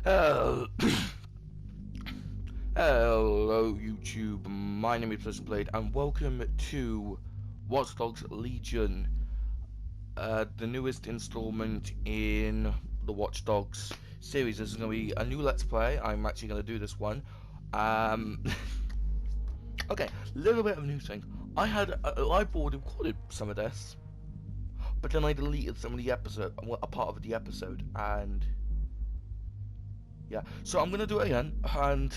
Hello, Hello YouTube, my name is PleasantBlade and welcome to Watch Dogs Legion, the newest installment in the Watch Dogs series. This is going to be a new Let's Play. I'm actually going to do this one. Okay, little bit of a new thing. I already recorded some of this, but then I deleted some of the episode, a part of the episode, and yeah, so I'm gonna do it again, and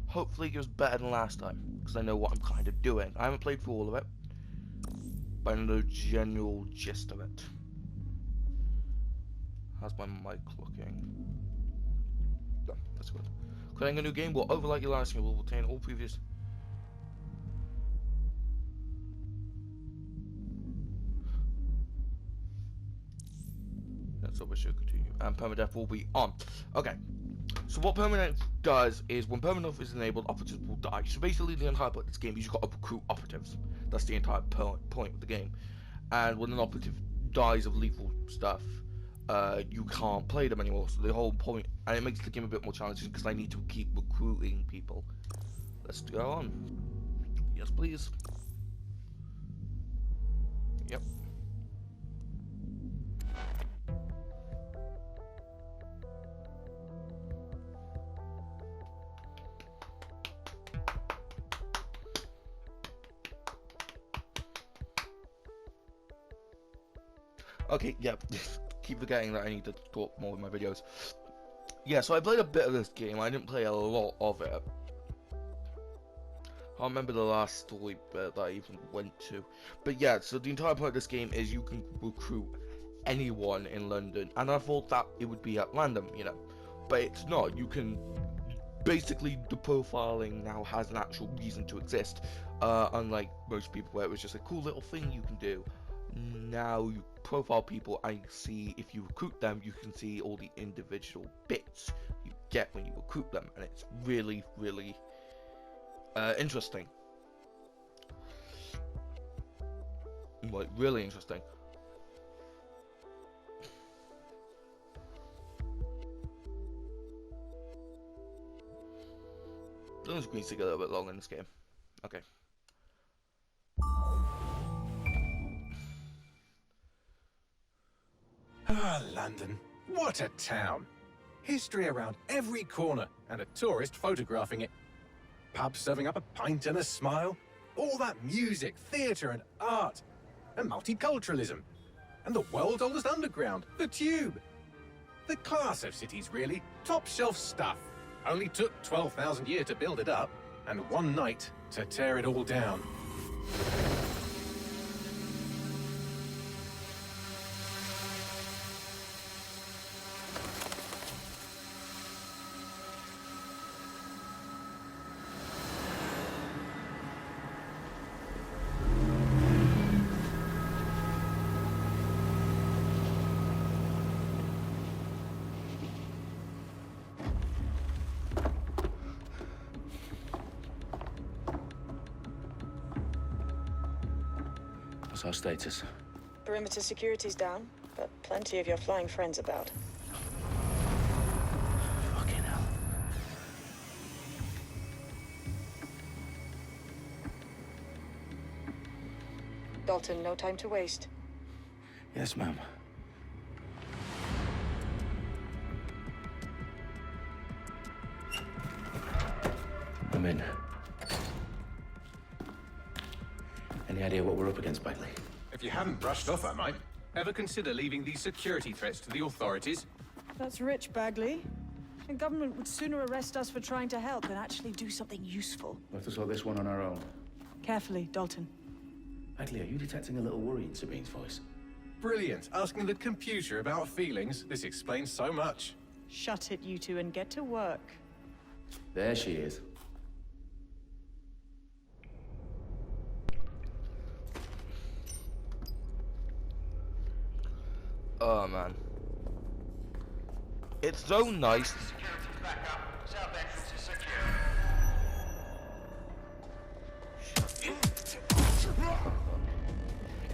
hopefully it goes better than last time, because I know what I'm kind of doing. I haven't played through all of it, but I know the general gist of it. How's my mic looking? Yeah, that's good. Creating a new game will overlay your last game, will retain all previous. That's what we should continue. And permadeath will be on. Okay. So what permadeath does is when permadeath is enabled, operatives will die. So basically the entire point of this game is you've got to recruit operatives. That's the entire point of the game. And when an operative dies of lethal stuff, you can't play them anymore. So the whole point, and it makes the game a bit more challenging because I need to keep recruiting people. Let's go on. Yes, please. Yep. Okay, yeah, keep forgetting that I need to talk more in my videos. Yeah, so I played a bit of this game. I didn't play a lot of it. I remember the last story bit that I even went to. But yeah, so the entire point of this game is you can recruit anyone in London. And I thought that it would be at random, you know. But it's not. You can... Basically, the profiling now has an actual reason to exist. Unlike most people where it was just a cool little thing you can do. Now you profile people and see if you recruit them, you can see all the individual bits you get when you recruit them, and it's really, really interesting. Like, really interesting. Those screens take a little bit long in this game. Okay. Ah, London. What a town. History around every corner and a tourist photographing it. Pubs serving up a pint and a smile. All that music, theatre and art. And multiculturalism. And the world's oldest underground, the Tube. The class of cities, really. Top shelf stuff. Only took 12,000 years to build it up, and one night to tear it all down. What's our status? Perimeter security's down, but plenty of your flying friends about. Fucking hell. Dalton, no time to waste. Yes, ma'am. I'm in. Any idea what we're up against, Bagley? If you hadn't brushed off, I might. Ever consider leaving these security threats to the authorities? That's rich, Bagley. The government would sooner arrest us for trying to help than actually do something useful. We'll have to sort this one on our own. Carefully, Dalton. Bagley, are you detecting a little worry in Sabine's voice? Brilliant. Asking the computer about feelings. This explains so much. Shut it, you two, and get to work. There she is. Oh man. It's so nice.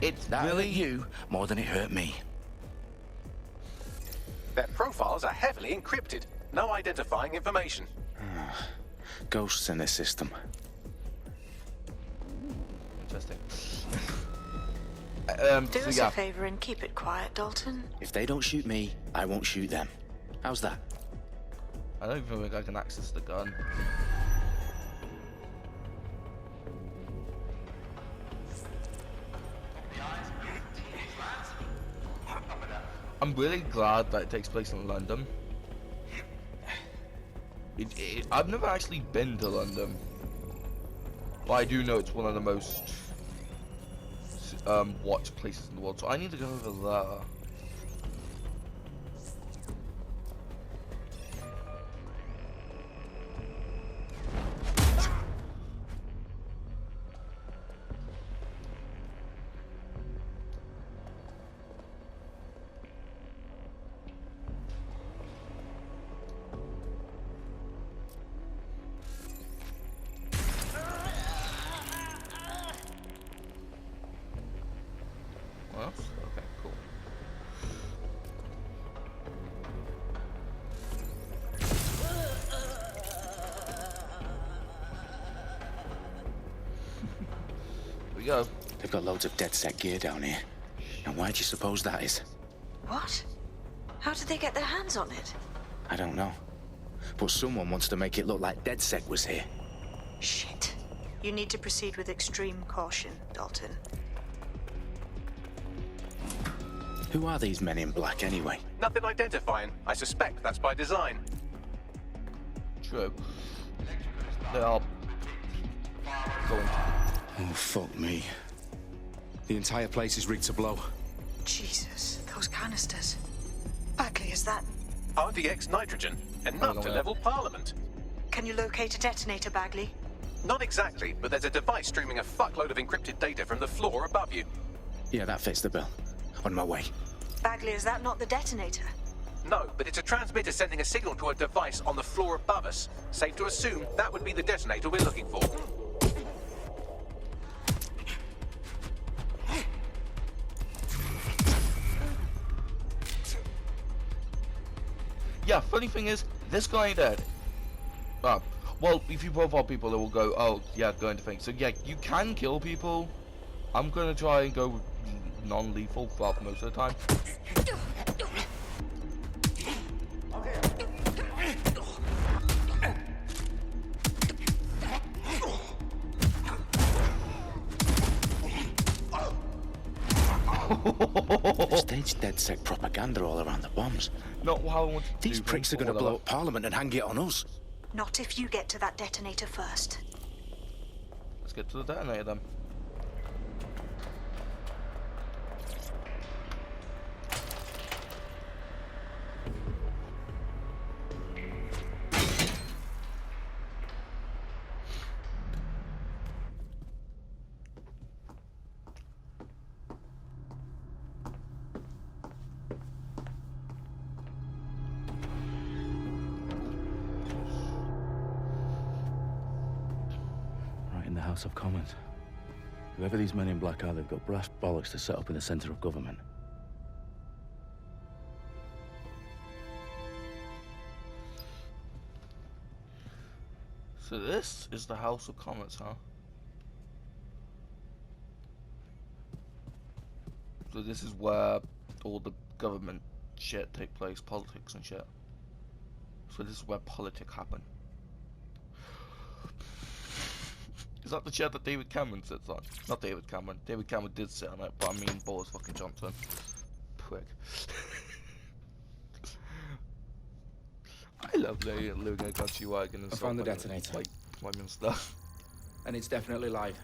It's That really hurt you more than it hurt me. That profile files are heavily encrypted. No identifying information. Ghosts in this system. Interesting. Do so us yeah, a favor and keep it quiet, Dalton. If they don't shoot me, I won't shoot them. How's that? I don't even think I can access the gun. I'm really glad that it takes place in London. I've never actually been to London, but I do know it's one of the most watched places in the world, so I need to go over there. What else? Okay, cool. Here we go. They've got loads of DedSec gear down here. And why do you suppose that is? What? How did they get their hands on it? I don't know. But someone wants to make it look like DedSec was here. Shit. You need to proceed with extreme caution, Dalton. Who are these men in black anyway? Nothing identifying. I suspect that's by design. True. They are going to. Oh, fuck me. The entire place is rigged to blow. Jesus, those canisters. Bagley, is that... RDX nitrogen, enough to level Parliament. Can you locate a detonator, Bagley? Not exactly, but there's a device streaming a fuckload of encrypted data from the floor above you. Yeah, that fits the bill. On my way. Bagley, is that not the detonator? No, but it's a transmitter sending a signal to a device on the floor above us. Safe to assume that would be the detonator we're looking for. Yeah, funny thing is, this guy ain't dead. Well, if you profile people, they will go, oh, yeah, go into things. So yeah, you can kill people. I'm gonna try and go non-lethal throughout most of the time. Staged DedSec propaganda all around the bombs. Not how I want to do These pricks are things, gonna but blow whatever. up Parliament and hang it on us. Not if you get to that detonator first. Let's get to the detonator then. Right in the House of Commons. Whoever these men in black are, they've got brass bollocks to set up in the centre of government. So this is the House of Commons, huh? So this is where all the government shit take place, politics and shit. So this is where politics happen. Is that the chair that David Cameron sits on? Not David Cameron. David Cameron did sit on it, but I mean Boris fucking Johnson. Prick. I love living in a country where I can I found the detonator. like women stuff. And it's definitely live.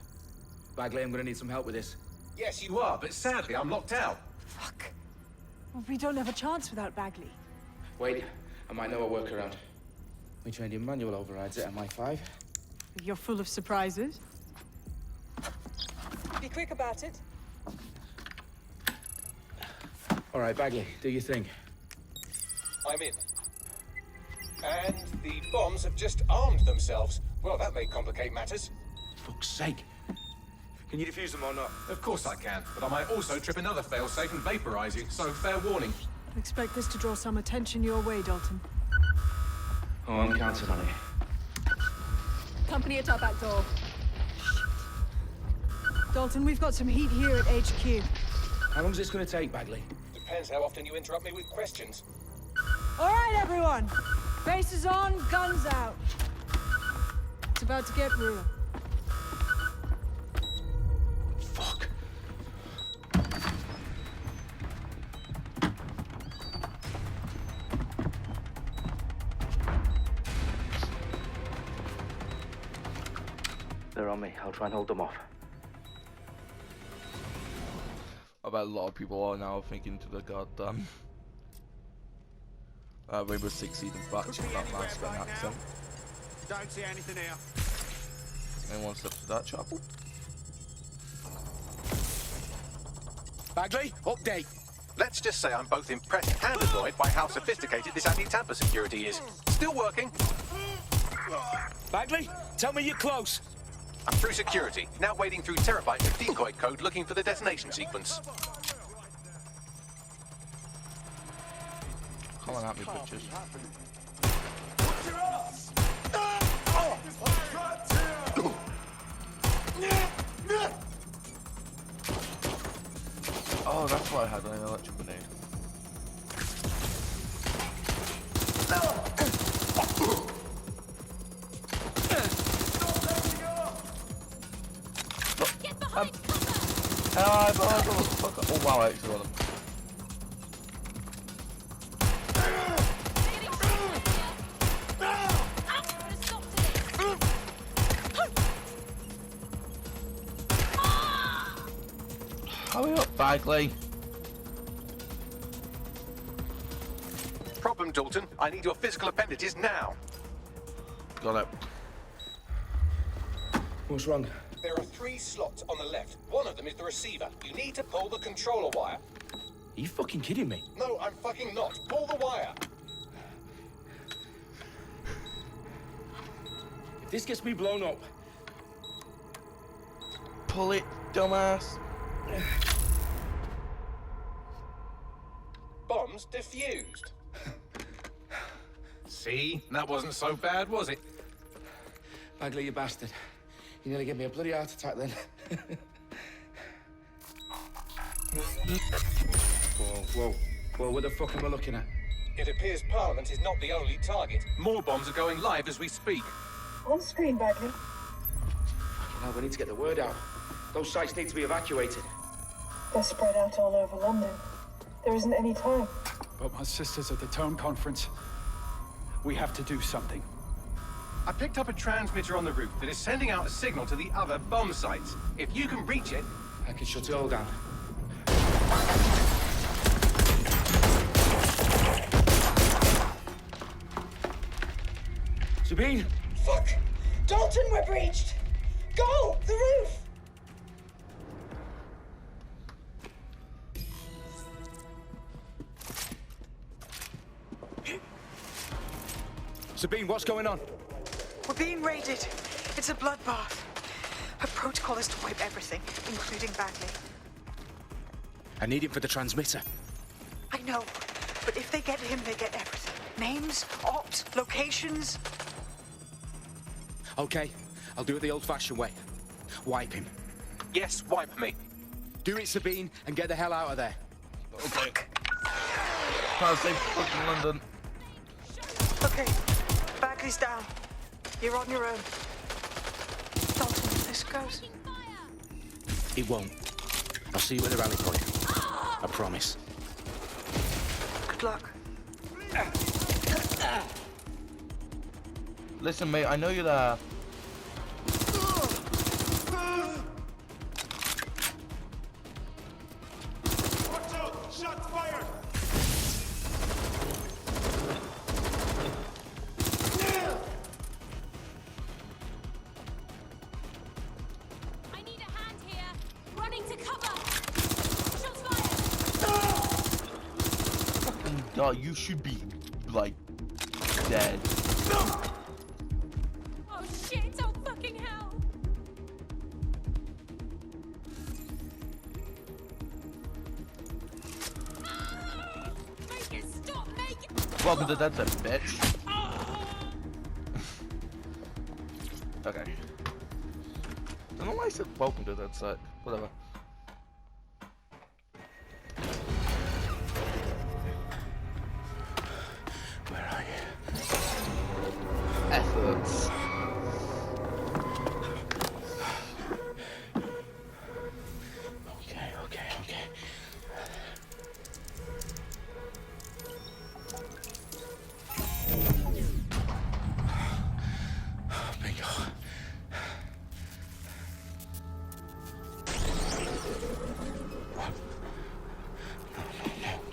Bagley, I'm gonna need some help with this. Yes, you are, but sadly I'm locked out. Fuck. Well, we don't have a chance without Bagley. Wait, I might know a workaround. We trained in manual overrides at MI5. You're full of surprises. Be quick about it. All right, Bagley, do your thing. I'm in. And the bombs have just armed themselves. Well, that may complicate matters. Fuck's sake. Can you defuse them or not? Of course I can, but I might also trip another failsafe and vaporize you, so fair warning. Expect this to draw some attention your way, Dalton. Oh, I'm counting on it. Company at our back door. Dalton, we've got some heat here at HQ. How long's this gonna take, Bagley? Depends how often you interrupt me with questions. All right, everyone. Faces on, guns out. It's about to get real. Fuck. They're on me. I'll try and hold them off. I bet a lot of people are now thinking to the goddamn Rainbow Six Siege faction that man spent accent. Don't see anything here. Anyone steps to that chapel? Bagley, update. Let's just say I'm both impressed and annoyed by how sophisticated this anti-tamper security is. Still working. Bagley, tell me you're close. I'm through security, now wading through terabytes of decoy code looking for the detonation sequence. Come on at me, bitches. Oh, that's why I had an electric grenade. Oh wow, I actually got him. Hurry up, Bagley. Problem, Dalton. I need your physical appendages now. Got it. What's wrong? There are 3 slots on the left. One of them is the receiver. You need to pull the controller wire. Are you fucking kidding me? No, I'm fucking not. Pull the wire. If this gets me blown up... Pull it, dumbass. Bombs defused. See? That wasn't so bad, was it? Bagley, you bastard. You nearly gave me a bloody heart attack then. Whoa, what the fuck am I looking at? It appears Parliament is not the only target. More bombs are going live as we speak. On screen, Bagley. Now we need to get the word out. Those sites need to be evacuated. They're spread out all over London. There isn't any time. But my sister's at the Tone Conference. We have to do something. I picked up a transmitter on the roof that is sending out a signal to the other bomb sites. If you can reach it... I can shut it all down. Sabine! Fuck! Dalton, we're breached! Go! The roof! Sabine, what's going on? We're being raided. It's a bloodbath. Her protocol is to wipe everything, including Bagley. I need him for the transmitter. I know, but if they get him, they get everything. Names, ops, locations. Okay, I'll do it the old-fashioned way. Wipe him. Yes, wipe me. Do it, Sabine, and get the hell out of there. Okay. Can't save fucking London. Okay, Bagley's down. You're on your own. Dalton, if this goes. It won't. I'll see you at the rally point. I promise. Good luck. Listen, mate, I know you're there. God, you should be, like, dead. Oh shit, oh fucking hell! My Welcome to DedSec, bitch. Okay. I don't know why I said welcome to DedSec. Whatever. Where are you? Efforts. Okay. Bingo.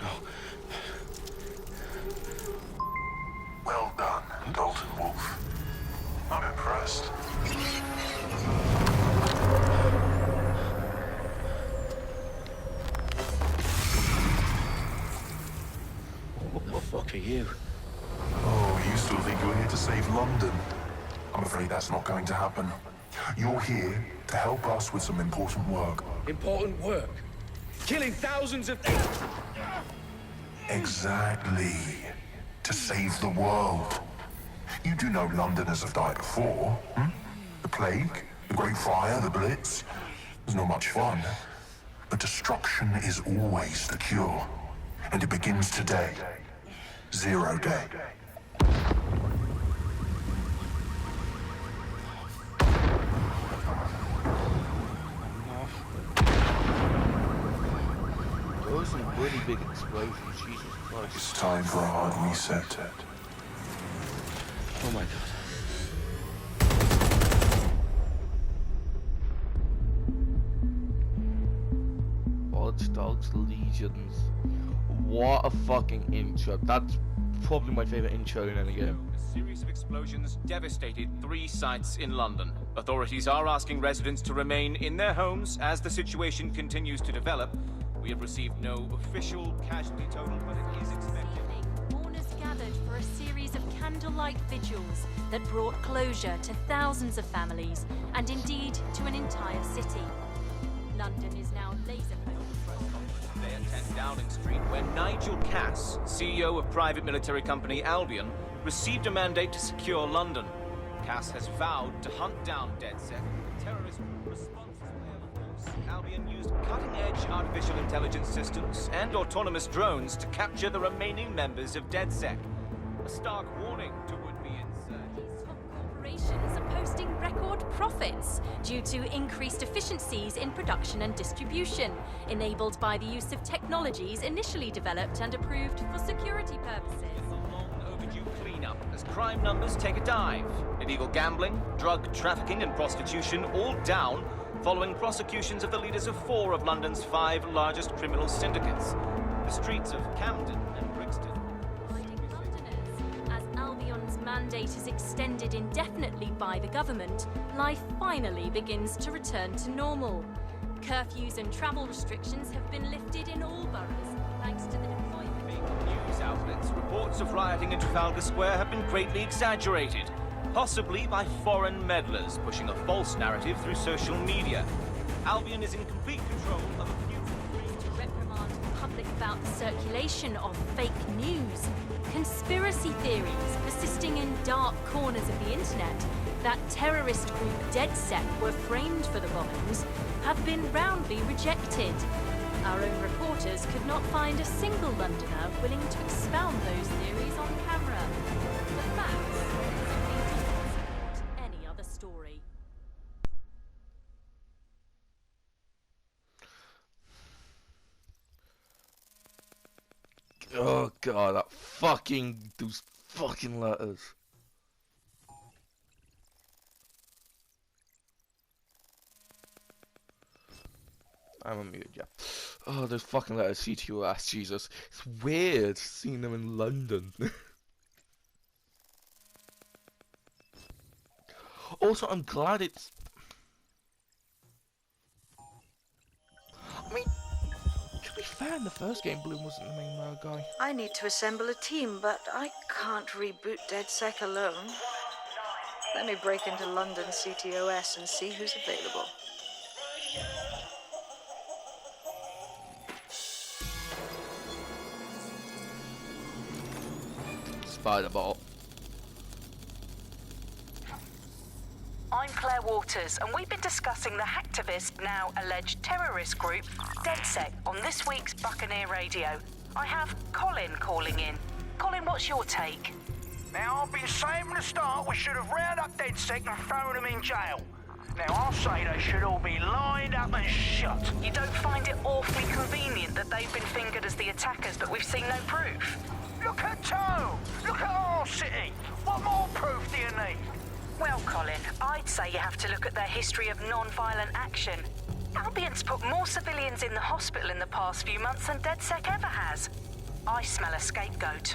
No. Well done, Dalton Wolf. I'm impressed. What the fuck are you? Oh, you still think you're here to save London? I'm afraid that's not going to happen. You're here to help us with some important work. Important work. Killing thousands of... Exactly. To save the world. You do know Londoners have died before, hmm? The plague, the Great Fire, the Blitz. It's not much fun. But destruction is always the cure. And it begins today. Zero Day. Those are some really big explosions, Jesus Christ. It's time for a hard reset. Oh my god. Watch Dogs Legions. What a fucking intro. That's probably my favorite intro in any game. A series of explosions devastated 3 sites in London. Authorities are asking residents to remain in their homes as the situation continues to develop. We have received no official casualty total, but it is expected. Mourners gathered for a series of candlelight vigils that brought closure to thousands of families and indeed to an entire city. London is now laser-focused. Today at 10 Downing Street, where Nigel Cass, CEO of private military company Albion, received a mandate to secure London. Cass has vowed to hunt down DedSec. Terrorist responses were, of course. Albion used cutting-edge artificial intelligence systems and autonomous drones to capture the remaining members of DedSec. A stark warning to would-be insurgents. Top corporations are posting record profits due to increased efficiencies in production and distribution, enabled by the use of technologies initially developed and approved for security purposes. Overdue cleanup as crime numbers take a dive. Illegal gambling, drug trafficking and prostitution all down following prosecutions of the leaders of 4 of London's 5 largest criminal syndicates. The streets of Camden and Brixton. As Albion's mandate is extended indefinitely by the government, life finally begins to return to normal. Curfews and travel restrictions have been lifted in all boroughs, thanks to the deployment. News outlets, reports of rioting in Trafalgar Square have been greatly exaggerated, possibly by foreign meddlers pushing a false narrative through social media. Albion is in complete control of a few... To reprimand the public about the circulation of fake news, conspiracy theories persisting in dark corners of the internet that terrorist group DedSec were framed for the bombings have been roundly rejected. Our own reporters could not find a single Londoner willing to expound those theories on camera. The facts simply do not support any other story. Oh god, those fucking letters. I'm on mute, yeah. Oh, those fucking letters, CTOS, Jesus. It's weird seeing them in London. Also, I'm glad it's... I mean, to be fair, in the first game, Bloom wasn't the main guy. I need to assemble a team, but I can't reboot DedSec alone. Let me break into London CTOS and see who's available. Spider Bot. I'm Claire Waters, and we've been discussing the hacktivist, now alleged terrorist group, DedSec, on this week's Buccaneer Radio. I have Colin calling in. Colin, what's your take? Now, I've been saying from the start we should have rounded up DedSec and thrown them in jail. Now, I'll say they should all be lined up and shot. You don't find it awfully convenient that they've been fingered as the attackers, but we've seen no proof? Look at Toe! Look at our city! What more proof do you need? Well, Colin, I'd say you have to look at their history of non-violent action. Albion's put more civilians in the hospital in the past few months than DedSec ever has. I smell a scapegoat.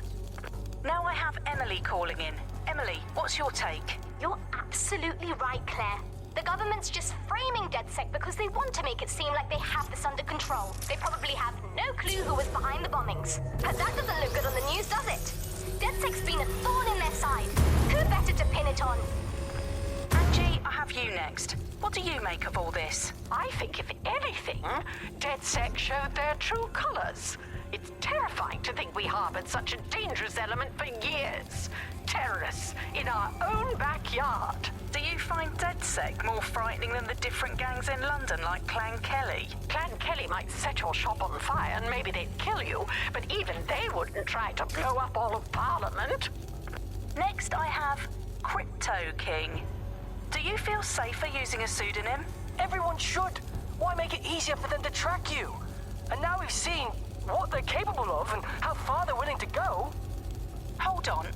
Now I have Emily calling in. Emily, what's your take? You're absolutely right, Claire. The government's just framing DedSec because they want to make it seem like they have this under control. They probably have no clue who was behind the bombings. But that doesn't look good on the news, does it? DedSec's been a thorn in their side. Who better to pin it on? Angie, I have you next. What do you make of all this? I think, if anything, DedSec showed their true colors. It's terrifying to think we harbored such a dangerous element for years. Terrorists in our own backyard. Do you find DedSec more frightening than the different gangs in London, like Clan Kelly? Clan Kelly might set your shop on fire and maybe they'd kill you, but even they wouldn't try to blow up all of Parliament. Next, I have Crypto King. Do you feel safer using a pseudonym? Everyone should. Why make it easier for them to track you? And now we've seen what they're capable of and how far they're willing to go. Hold on.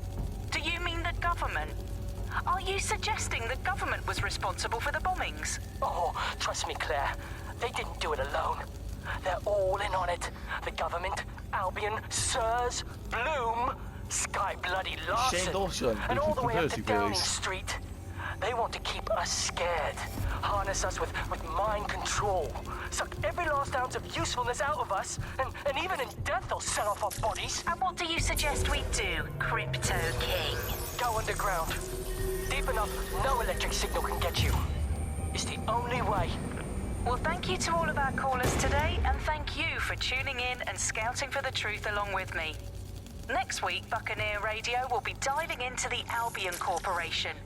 Do you mean the government? Are you suggesting the government was responsible for the bombings? Oh, trust me, Claire. They didn't do it alone. They're all in on it. The government, Albion, Sirs, Bloom, Sky Bloody Shane Dawson, Larson, and all the way up to conspiracy Downing theories. Street. They want to keep us scared, harness us with mind control, suck every last ounce of usefulness out of us, and even in death they'll sell off our bodies. And what do you suggest we do, Crypto King? Go underground. Deep enough, no electric signal can get you. It's the only way. Well, thank you to all of our callers today, and thank you for tuning in and scouting for the truth along with me. Next week, Buccaneer Radio will be diving into the Albion Corporation.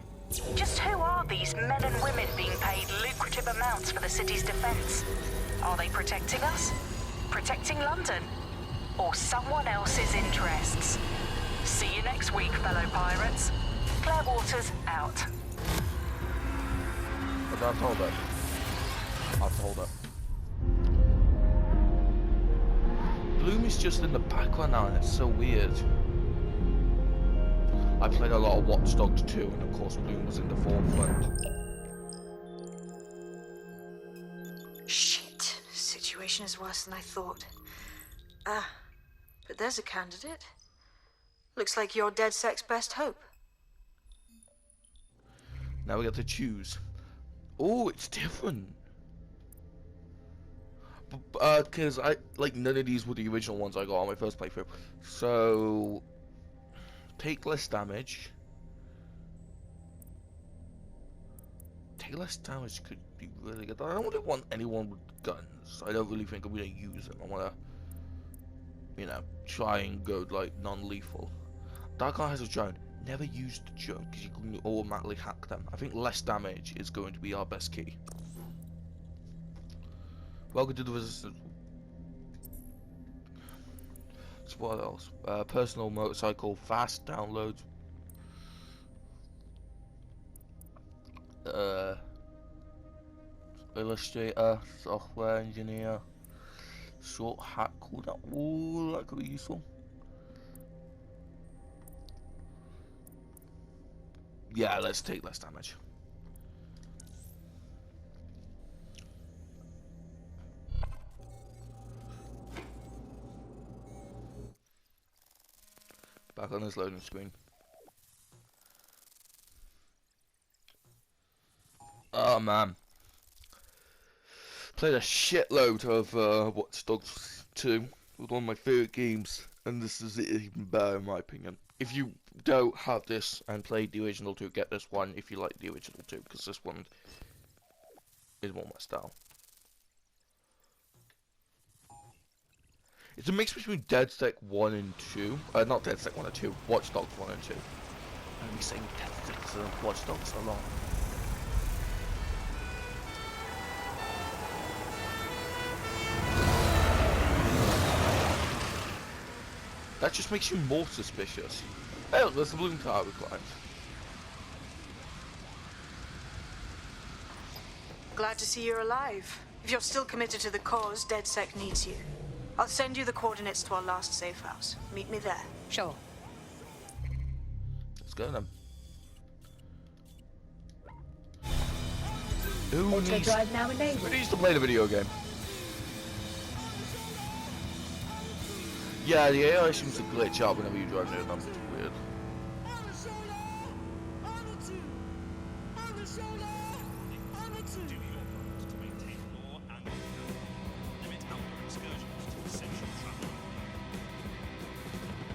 Just who are these men and women being paid lucrative amounts for the city's defense? Are they protecting us? Protecting London? Or someone else's interests? See you next week, fellow pirates. Claire Waters, out. But I've told her. I've told her. Bloom is just in the background now, and it's so weird. I played a lot of Watch Dogs 2, and of course Bloom was in the forefront. Shit. Situation is worse than I thought. But there's a candidate. Looks like you're DedSec's best hope. Now we get to choose. Oh, it's different. Because none of these were the original ones I got on my first playthrough. So, take less damage. Take less damage could be really good. I don't really want anyone with guns. I don't really think I'm gonna use them. I wanna, try and go like non-lethal. Dark Eye has a drone. Never use the drone because you can automatically hack them. I think less damage is going to be our best key. Welcome to the Resistance. So what else? Personal motorcycle, fast downloads. Illustrator, software engineer, short hack cooldown. Ooh, that could be useful. Yeah, let's take less damage. Back on this loading screen. Oh man. Played a shitload of Watch Dogs 2. It was one of my favourite games, and this is even better in my opinion. If you don't have this and played the original 2, get this one if you like the original 2, because this one is more my style. It's a mix between DedSec 1 and 2. Not DedSec 1 and 2, Watch Dogs 1 and 2. I'm saying DedSec and Watch Dogs a lot. That just makes you more suspicious. Hey, look, there's the balloon tower we climbed. Glad to see you're alive. If you're still committed to the cause, DedSec needs you. I'll send you the coordinates to our last safe house. Meet me there. Sure. Let's go then. Who needs to play the video game? Yeah, the AI seems to glitch out whenever you drive near them. It's weird.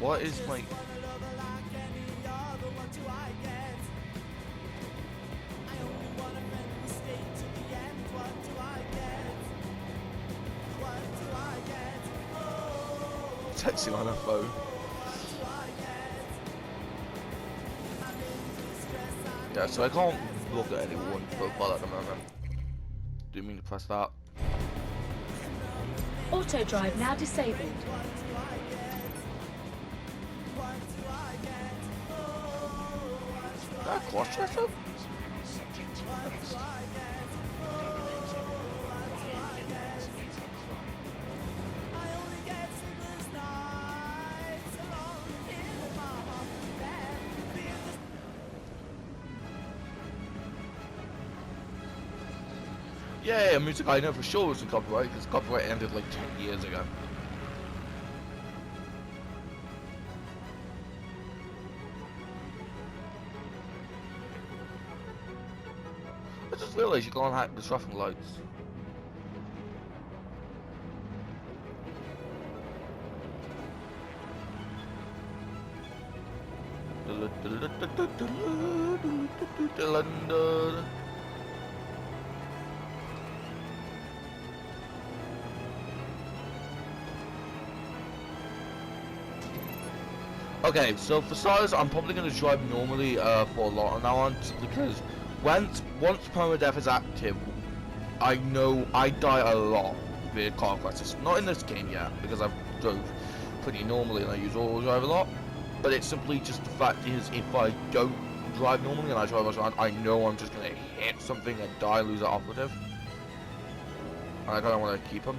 What is my... Texting on her phone. Yeah, so I can't look at anyone profile at the moment. Didn't mean to press that. Auto drive now disabled. That cross dresser? Yeah, music I know for sure was in copyright because copyright ended like 10 years ago. I just realized you can't hack the traffic lights. London. Okay, so for starters, I'm probably going to drive normally for a lot now on, because once permadeath is active, I know I die a lot with car crashes. Not in this game yet, because I've drove pretty normally and I use auto drive a lot. But it's simply just the fact is, if I don't drive normally and I drive around, I know I'm just going to hit something and die, lose that operative. And I kind of want to keep him.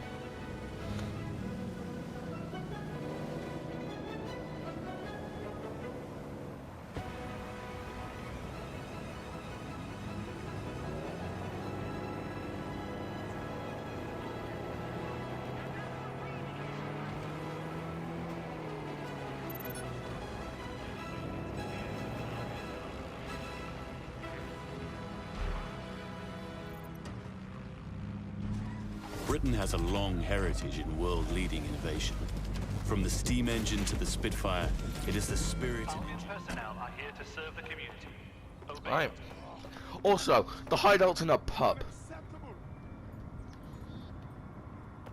Britain has a long heritage in world-leading innovation. From the steam engine to the Spitfire, it is the spirit and personnel are here to serve the community. Right. Also, the hideout's in a pub.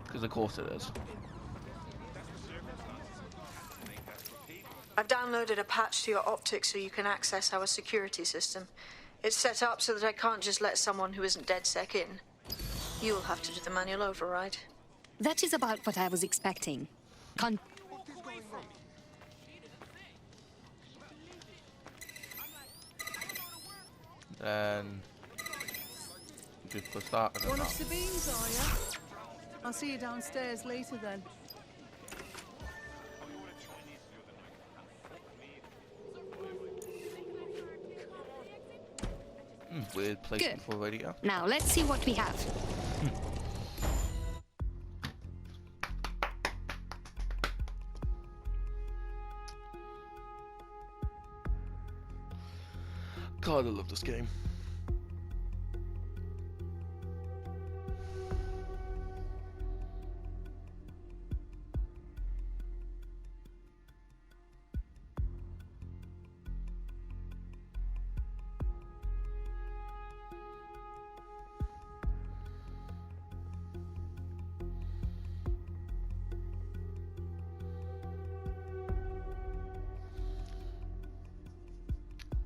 Because of course it is. I've downloaded a patch to your optics so you can access our security system. It's set up so that I can't just let someone who isn't DedSec in. You'll have to do the manual override. That is about what I was expecting. Then just push that and then One of that. Sabine's, are you? I'll see you downstairs later then. Weird placement Good. for radio. Now let's see what we have. God, I love this game.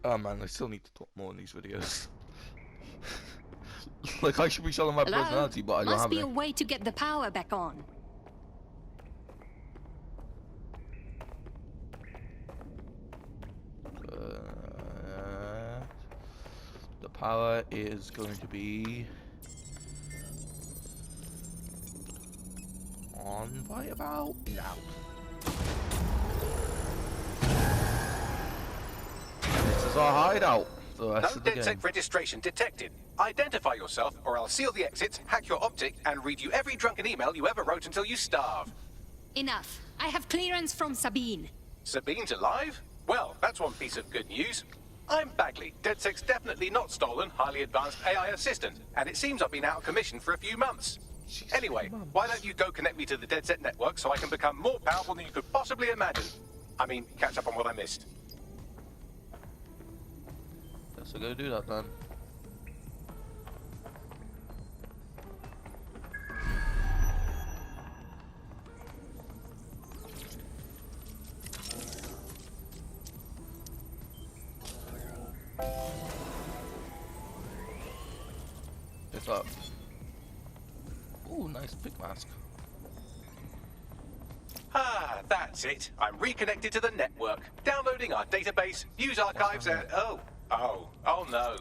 Oh man, I still need to talk more in these videos. Like, I should be showing my personality, but I don't Must have be it. a way to get the power back on. The power is going to be on by about now. This is our hideout. The No rest of the game. DedSec registration detected. Identify yourself, or I'll seal the exits, hack your optic, and read you every drunken email you ever wrote until you starve. Enough. I have clearance from Sabine. Sabine's alive? Well, that's one piece of good news. I'm Bagley, DedSec's definitely not stolen, highly advanced AI assistant, and it seems I've been out of commission for a few months. Anyway, why don't you go connect me to the DedSec network so I can become more powerful than you could possibly imagine? I mean, catch up on what I missed. Guess I gotta do that then. Pick up. Ooh, nice big mask. Ah, that's it. I'm reconnected to the network. Downloading our database, news archives, and... Oh no.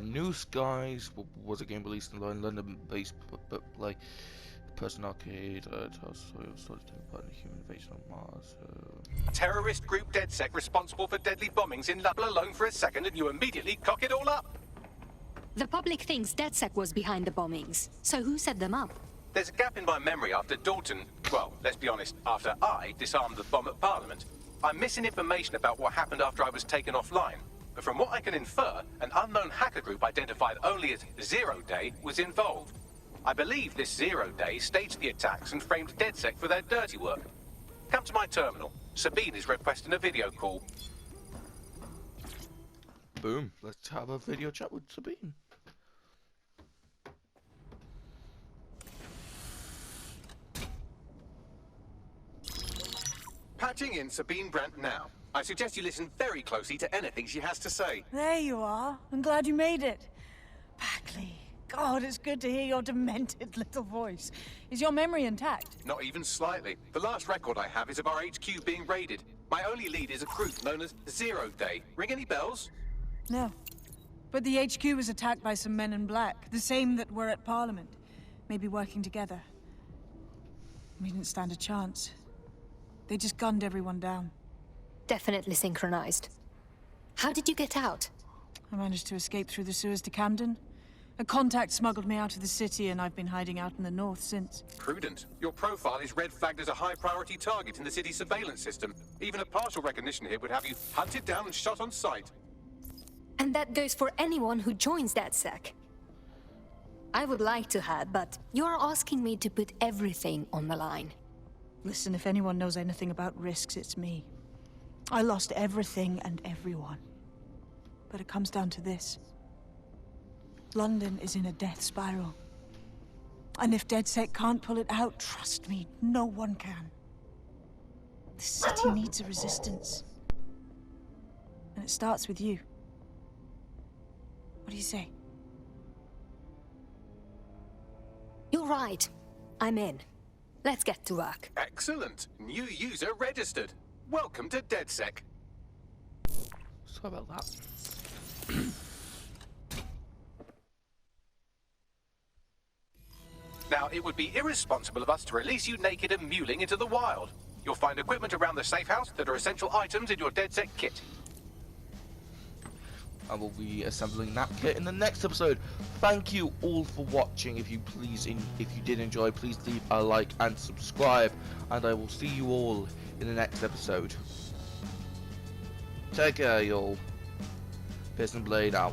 New Skies was a game released in London-based, but like Person Arcade, started taking part in the human invasion on Mars. Terrorist group DedSec responsible for deadly bombings in London alone for a second, and you immediately cock it all up. The public thinks DedSec was behind the bombings. So who set them up? There's a gap in my memory after Dalton, well, let's be honest, after I disarmed the bomb at Parliament. I'm missing information about what happened after I was taken offline. But from what I can infer, an unknown hacker group identified only as Zero Day was involved. I believe this 0 Day staged the attacks and framed DedSec for their dirty work. Come to my terminal. Sabine is requesting a video call. Boom. Let's have a video chat with Sabine. Patching in Sabine Brandt now. I suggest you listen very closely to anything she has to say. There you are. I'm glad you made it. Bagley. God, it's good to hear your demented little voice. Is your memory intact? Not even slightly. The last record I have is of our HQ being raided. My only lead is a group known as 0 Day. Ring any bells? No. But the HQ was attacked by some men in black, the same that were at Parliament. Maybe working together. We didn't stand a chance. They just gunned everyone down. Definitely synchronized. How did you get out? I managed to escape through the sewers to Camden. A contact smuggled me out of the city, and I've been hiding out in the north since. Prudent. Your profile is red flagged as a high-priority target in the city's surveillance system. Even a partial recognition here would have you hunted down and shot on sight. And that goes for anyone who joins DedSec. I would like to have, but you're asking me to put everything on the line. Listen, if anyone knows anything about risks, it's me. I lost everything and everyone. But it comes down to this. London is in a death spiral. And if DedSec can't pull it out, trust me, no one can. The city needs a resistance. And it starts with you. What do you say? You're right. I'm in. Let's get to work. Excellent. New user registered. Welcome to DedSec. Sorry about that. Now, it would be irresponsible of us to release you naked and mewling into the wild. You'll find equipment around the safe house that are essential items in your DedSec kit. I will be assembling that kit in the next episode. Thank you all for watching. If you did enjoy, please leave a like and subscribe, and I will see you all in the next episode. Take care, y'all. Piston Blade out.